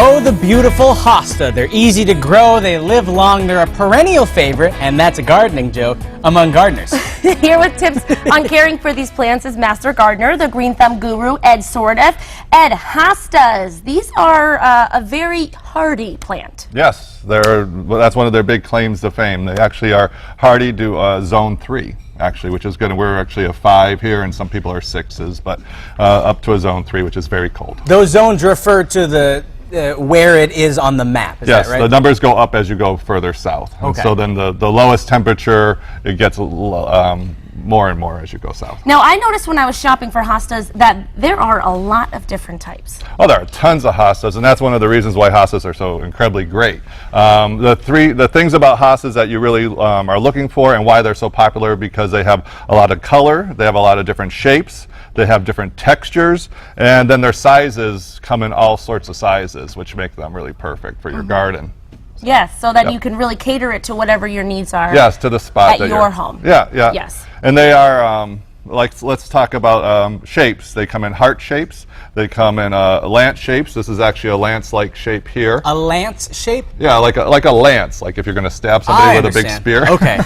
Oh, the beautiful Hosta. They're easy to grow, they live long, they're a perennial favorite, and that's a gardening joke among gardeners. Here with tips on caring for these plants is Master Gardener, the green thumb guru, Ed Sourdiffe. Ed, Hostas, these are a very hardy plant. Yes, that's one of their big claims to fame. They actually are hardy to zone 3. Actually, which is good. We're actually a 5 here, and some people are 6s, but up to a zone 3, which is very cold. Those zones refer to the where it is on the map. Is yes, that right? The numbers go up as you go further south. Okay. And so then the lowest temperature, it gets a little, more and more as you go south. Now, I noticed when I was shopping for hostas that there are a lot of different types. Oh, there are tons of hostas, and that's one of the reasons why hostas are so incredibly great. The things about hostas that you really are looking for and why they're so popular, because they have a lot of color, they have a lot of different shapes, they have different textures, and then their sizes come in all sorts of sizes, which make them really perfect for your garden. Yes, so that you can really cater it to whatever your needs are. Yes, to the spot at your home. Yeah, yeah. Yes. And they are let's talk about shapes. They come in heart shapes. They come in lance shapes. This is actually a lance-like shape here. A lance shape? Yeah, like a lance. Like if you're going to stab somebody with a big spear. Okay.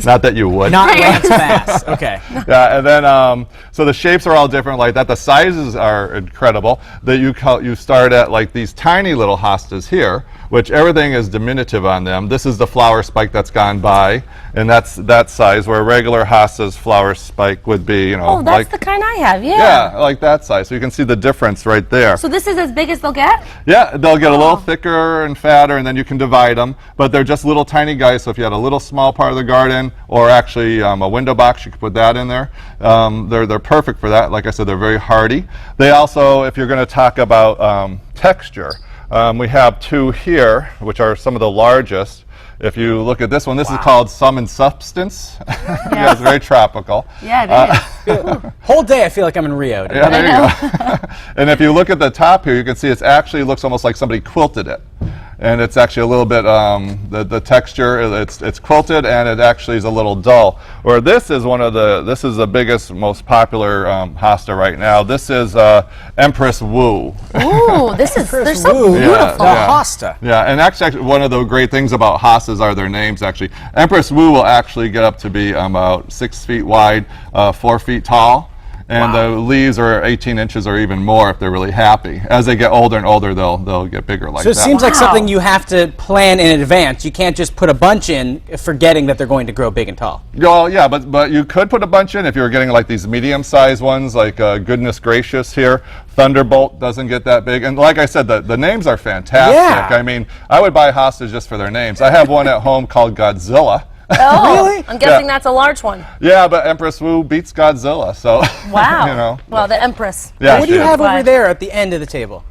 Not that you would. Not lance fast. Okay. Yeah, and then so the shapes are all different like that. The sizes are incredible. That you start at like these tiny little hostas here, which everything is diminutive on them. This is the flower spike that's gone by, and that's that size, where a regular hosta's flower spike would be, you know. Oh, that's the kind I have, yeah. Yeah, like that size. So you can see the difference right there. So this is as big as they'll get? Yeah, they'll get a little thicker and fatter, and then you can divide them. But they're just little tiny guys, so if you had a little small part of the garden, or actually a window box, you could put that in there. They're perfect for that. Like I said, they're very hardy. They also, if you're going to talk about texture, we have 2 here, which are some of the largest. If you look at this one, this is called Sum and Substance. Yeah, it's very tropical. Yeah, it is. Whole day I feel like I'm in Rio. Yeah, there you go. And if you look at the top here, you can see it actually looks almost like somebody quilted it. And it's actually a little bit, the texture, it's quilted, and it actually is a little dull. Or this is this is the biggest, most popular hosta right now. This is Empress Wu. Ooh, they're so beautiful. The Hosta. Yeah, and actually one of the great things about hostas are their names, actually. Empress Wu will actually get up to be about 6 feet wide, 4 feet tall. And the leaves are 18 inches or even more if they're really happy. As they get older and older, they'll get bigger like that. So it seems like something you have to plan in advance. You can't just put a bunch in forgetting that they're going to grow big and tall. Well, yeah, but you could put a bunch in if you were getting like these medium-sized ones, like Goodness Gracious here. Thunderbolt doesn't get that big. And like I said, the names are fantastic. Yeah. I mean, I would buy hostas just for their names. I have one at home called Godzilla. Oh, Really? I'm guessing that's a large one. Yeah, but Empress Wu beats Godzilla, so Wow. you know. Well, the Empress. Yeah, What do you have over there at the end of the table?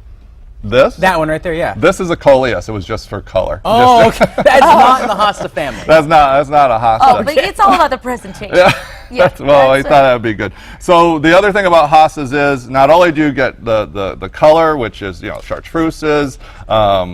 This? That one right there, yeah. This is a Coleus. It was just for color. Oh, okay. That's not in the Hosta family. That's not a hosta. Oh, but it's all about the presentation. Yeah. Well, I thought that would be good. So the other thing about hostas is not only do you get the color, which is, you know, chartreuses,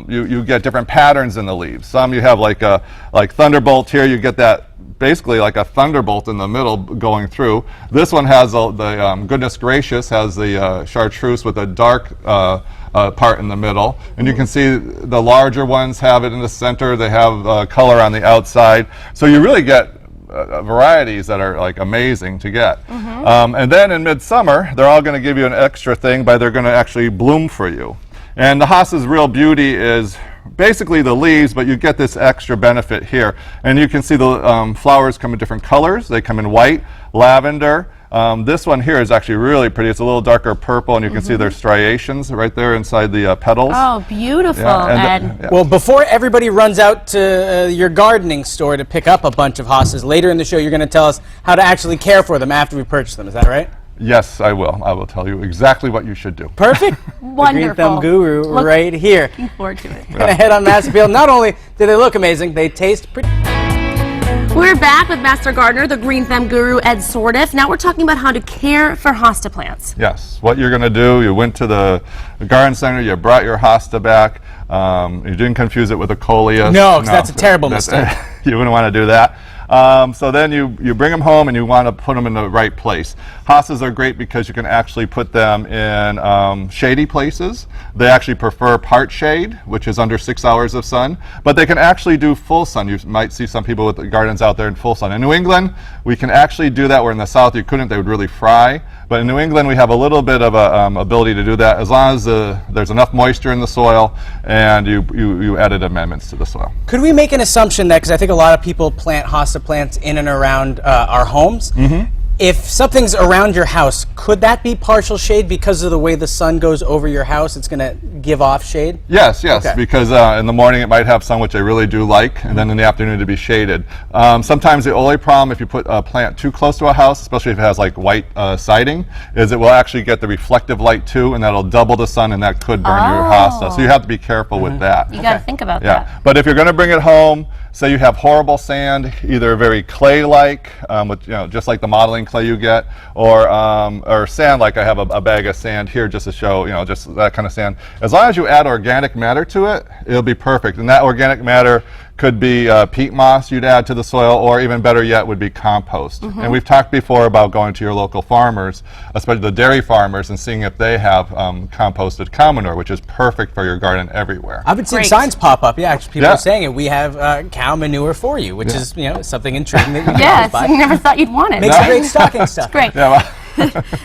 you get different patterns in the leaves. Some you have like Thunderbolt here. You get that basically like a thunderbolt in the middle going through. This one has the Goodness Gracious has the chartreuse with a dark part in the middle, and you can see the larger ones have it in the center. They have color on the outside, so you really get varieties that are like amazing to get. And then in midsummer, they're all going to give you an extra thing by they're going to actually bloom for you. And the hosta's real beauty is basically the leaves, but you get this extra benefit here. And you can see the flowers come in different colors. They come in white, lavender. This one here is actually really pretty. It's a little darker purple, and you can see their striations right there inside the petals. Oh, beautiful, Yeah, Ed. yeah. Well, before everybody runs out to your gardening store to pick up a bunch of hostas, later in the show you're going to tell us how to actually care for them after we purchase them. Is that right? Yes, I will. I will tell you exactly what you should do. Perfect. Wonderful. The Green Thumb Guru right here. Looking forward to it. Gonna head on Mass Appeal. Not only do they look amazing, they taste pretty. We're back with Master Gardener, the Green Thumb Guru, Ed Sourdiffe. Now we're talking about how to care for hosta plants. Yes. What you're going to do, you went to the garden center, you brought your hosta back, you didn't confuse it with a Coleus. No, because that's a terrible mistake. You wouldn't want to do that. So then you bring them home and you want to put them in the right place. Hostas are great because you can actually put them in shady places. They actually prefer part shade, which is under 6 hours of sun, but they can actually do full sun. You might see some people with the gardens out there in full sun. In New England, we can actually do that, where in the south you couldn't, they would really fry. But in New England, we have a little bit of a ability to do that as long as there's enough moisture in the soil and you added amendments to the soil. Could we make an assumption that, because I think a lot of people plant hosta plants in and around our homes, if something's around your house, could that be partial shade because of the way the sun goes over your house? It's going to give off shade? Yes, Okay. because in the morning it might have sun, which I really do like, and then in the afternoon to be shaded. Sometimes the only problem if you put a plant too close to a house, especially if it has like white siding, is it will actually get the reflective light too, and that'll double the sun, and that could burn your hosta. So you have to be careful with that. You got to think about that. But if you're going to bring it home, say you have horrible sand, either very clay-like, with, just like the modeling clay you get, or sand, like I have a bag of sand here just to show, just that kind of sand. As long as you add organic matter to it, it'll be perfect. And that organic matter could be peat moss you'd add to the soil, or even better yet would be compost. And we've talked before about going to your local farmers, especially the dairy farmers, and seeing if they have composted cow manure, which is perfect for your garden everywhere. I've been seeing signs pop up. Yeah, actually, people are saying it. We have cow manure for you, which is something intriguing that you Yes, I never thought you'd want it. Makes a great stocking stuff. Great.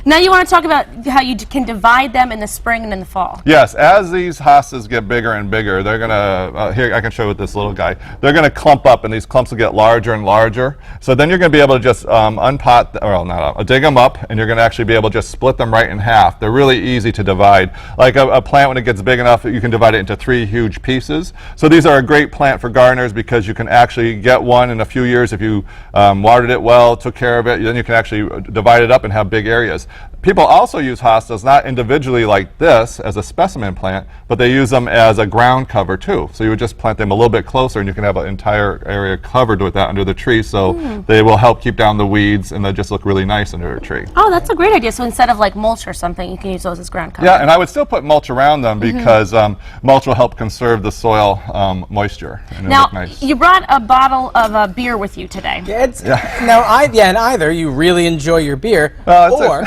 Now you want to talk about how you can divide them in the spring and in the fall. Yes, as these hostas get bigger and bigger, they're going to, here I can show you with this little guy, they're going to clump up, and these clumps will get larger and larger. So then you're going to be able to just dig them up, and you're going to actually be able to just split them right in half. They're really easy to divide. Like a plant, when it gets big enough, you can divide it into 3 huge pieces. So these are a great plant for gardeners because you can actually get one in a few years if you watered it well, took care of it, then you can actually divide it up and have big areas. People also use hostas not individually like this as a specimen plant, but they use them as a ground cover too. So you would just plant them a little bit closer, and you can have an entire area covered with that under the tree. So they will help keep down the weeds, and they just look really nice under a tree. Oh, that's a great idea. So instead of like mulch or something, you can use those as ground cover. Yeah, and I would still put mulch around them because mulch will help conserve the soil moisture. And Now, look nice. you brought a bottle of beer with you today. Now, and either you really enjoy your beer, or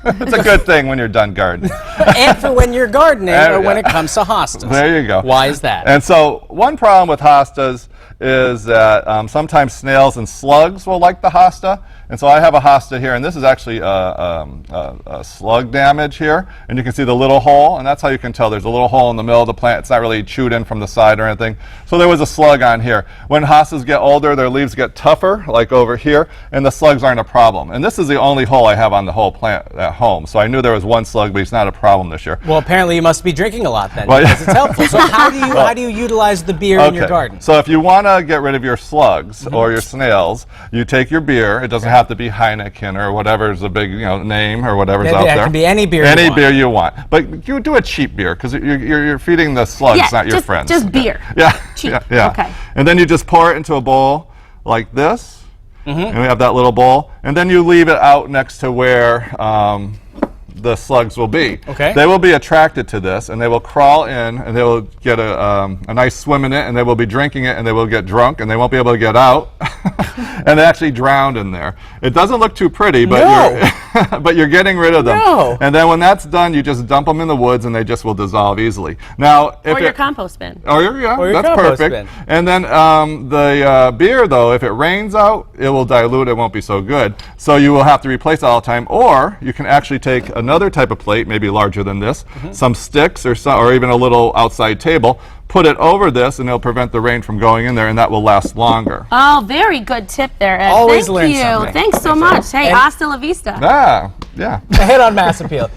it's a good thing when you're done gardening. and for when you're gardening, or when it comes to hostas. There you go. Why is that? And so one problem with hostas is that sometimes snails and slugs will like the hosta. And so I have a hosta here, and this is actually a slug damage here. And you can see the little hole, and that's how you can tell there's a little hole in the middle of the plant. It's not really chewed in from the side or anything. So there was a slug on here. When hostas get older, their leaves get tougher, like over here, and the slugs aren't a problem. And this is the only hole I have on the whole plant at home. So I knew there was one slug, but it's not a problem this year. Well, apparently you must be drinking a lot then, because it's helpful. So how do you utilize the beer in your garden? So if you want to get rid of your slugs or your snails, you take your beer. It doesn't have to be Heineken or whatever's the big name or whatever's out there. It can be any beer. Beer you want, but you do a cheap beer because you're feeding the slugs, not your friends. Just beer. Yeah. Cheap. Yeah. Okay. And then you just pour it into a bowl like this, and we have that little bowl, and then you leave it out next to where the slugs will be. Okay. They will be attracted to this, and they will crawl in, and they will get a nice swim in it, and they will be drinking it, and they will get drunk, and they won't be able to get out, and they actually drowned in there. It doesn't look too pretty, but but you're getting rid of them. No. And then when that's done, you just dump them in the woods, and they just will dissolve easily. Now, if Or your compost bin. Or your that's compost perfect. bin. And then the beer, though, if it rains out, it will dilute. It won't be so good. So you will have to replace it all the time. Or you can actually take another type of plate, maybe larger than this, some sticks or even a little outside table, put it over this, and it'll prevent the rain from going in there, and that will last longer. Oh, very good tip there, Ed. Always Thank learn you. something. Thanks so much. Hey, hasta la vista. Ah, yeah. A hit on mass appeal.